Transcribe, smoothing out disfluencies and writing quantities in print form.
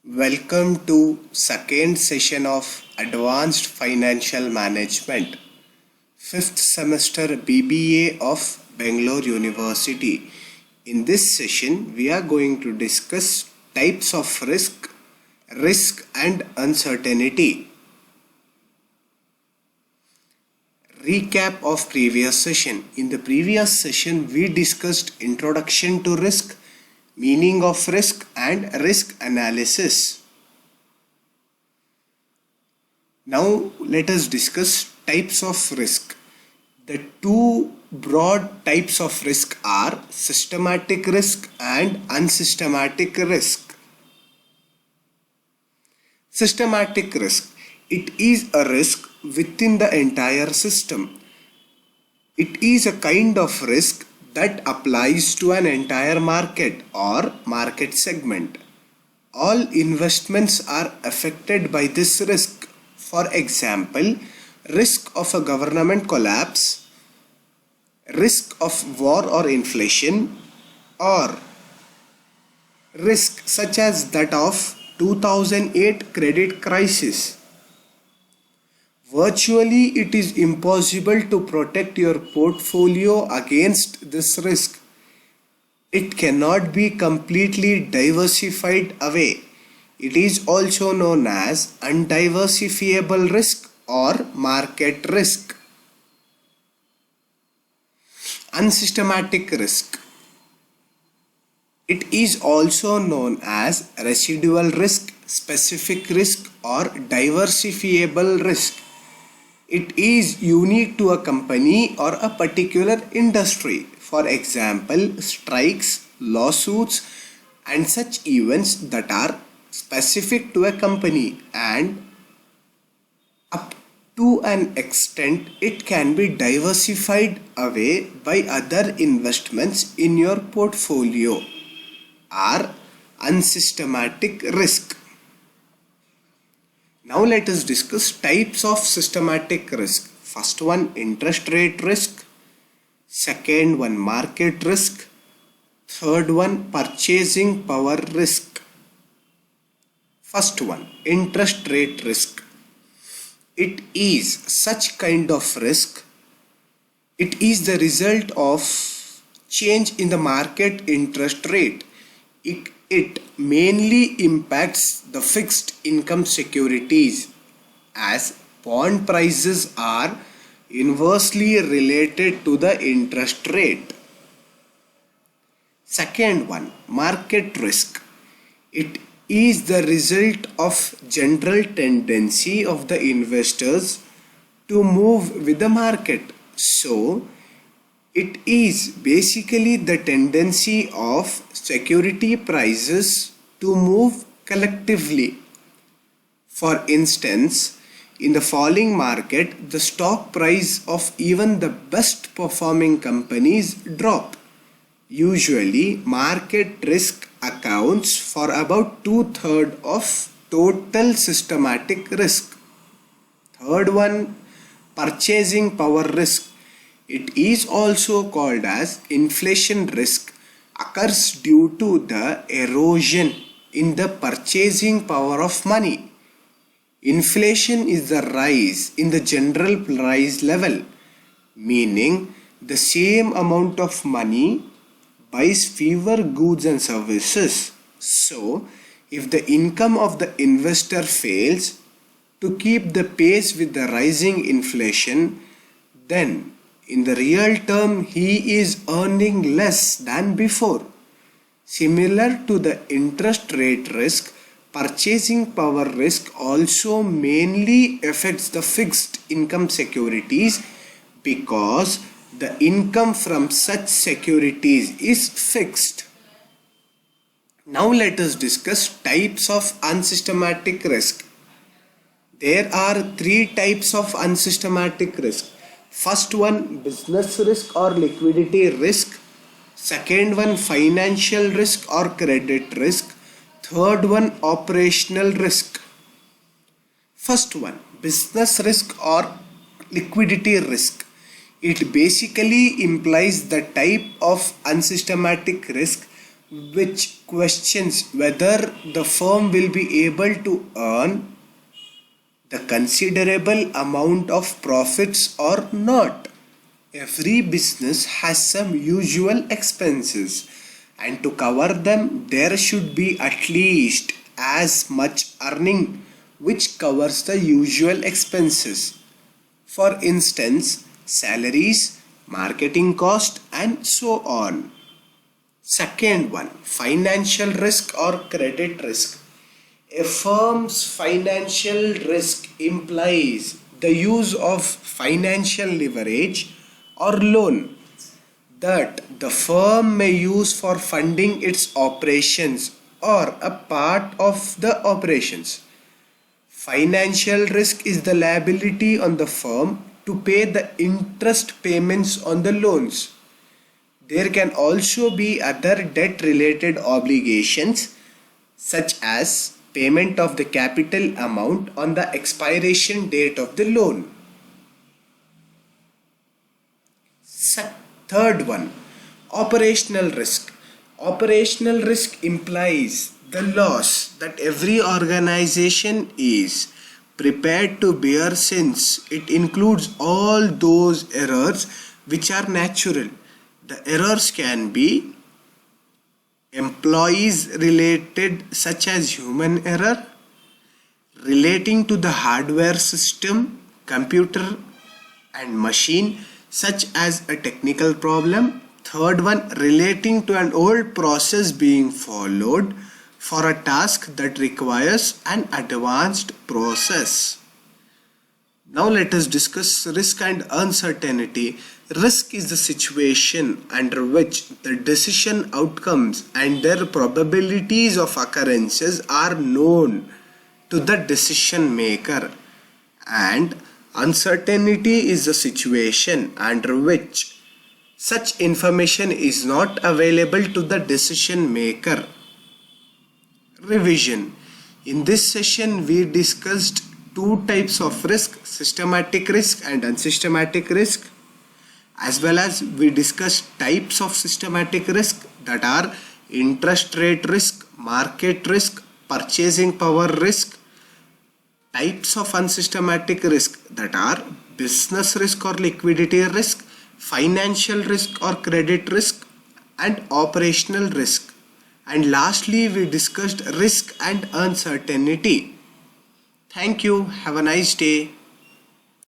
Welcome to second session of Advanced Financial Management, 5th semester BBA of Bangalore University. In this session, we are going to discuss types of risk and uncertainty. Recap of previous session. In the previous session, we discussed introduction to risk, meaning of risk and risk analysis. Now let us discuss types of risk. The two broad types of risk are systematic risk and unsystematic risk. Systematic risk. It is a risk within the entire system. It is a kind of risk that applies to an entire market or market segment. All investments are affected by this risk. For example, risk of a government collapse, risk of war or inflation, or risk such as that of 2008 credit crisis. Virtually, it is impossible to protect your portfolio against this risk. It cannot be completely diversified away. It is also known as undiversifiable risk or market risk. Unsystematic risk. It is also known as residual risk, specific risk, or diversifiable risk. It is unique to a company or a particular industry. For example, strikes, lawsuits, and such events that are specific to a company, and up to an extent it can be diversified away by other investments in your portfolio, are unsystematic risk. Now let us discuss types of systematic risk. First one, interest rate risk. Second one, market risk. Third one, purchasing power risk. First one, interest rate risk. It is such kind of risk. It is the result of change in the market interest rate. It mainly impacts the fixed income securities, as bond prices are inversely related to the interest rate. Second one, market risk. It is the result of general tendency of the investors to move with the market. So, it is basically the tendency of security prices to move collectively. For instance, in the falling market, the stock price of even the best performing companies drop. Usually, market risk accounts for about 2/3 of total systematic risk. Third one, purchasing power risk. It is also called as inflation risk, occurs due to the erosion in the purchasing power of money. Inflation is the rise in the general price level, meaning the same amount of money buys fewer goods and services. So, if the income of the investor fails to keep the pace with the rising inflation, then in the real term, he is earning less than before. Similar to the interest rate risk, purchasing power risk also mainly affects the fixed income securities because the income from such securities is fixed. Now let us discuss types of unsystematic risk. There are three types of unsystematic risk. First one, business risk or liquidity risk. Second one, financial risk or credit risk. Third one, operational risk. First one, business risk or liquidity risk. It basically implies the type of unsystematic risk which questions whether the firm will be able to earn the considerable amount of profits or not. Every business has some usual expenses, and to cover them, there should be at least as much earning which covers the usual expenses. For instance, salaries, marketing cost, and so on. Second one, financial risk or credit risk. A firm's financial risk implies the use of financial leverage or loan that the firm may use for funding its operations or a part of the operations. Financial risk is the liability on the firm to pay the interest payments on the loans. There can also be other debt related obligations such as payment of the capital amount on the expiration date of the loan. Third one, operational risk. Operational risk implies the loss that every organization is prepared to bear since it includes all those errors which are natural. The errors can be employees related, such as human error, relating to the hardware system, computer and machine, such as a technical problem. Third one, relating to an old process being followed for a task that requires an advanced process. Now let us discuss risk and uncertainty. Risk is the situation under which the decision outcomes and their probabilities of occurrences are known to the decision maker, and uncertainty is the situation under which such information is not available to the decision maker. Revision. In this session we discussed two types of risk, systematic risk and unsystematic risk, as well as we discussed types of systematic risk, that are interest rate risk, market risk, purchasing power risk. Types of unsystematic risk, that are business risk or liquidity risk, financial risk or credit risk, and operational risk. And lastly, we discussed risk and uncertainty. Thank you. Have a nice day.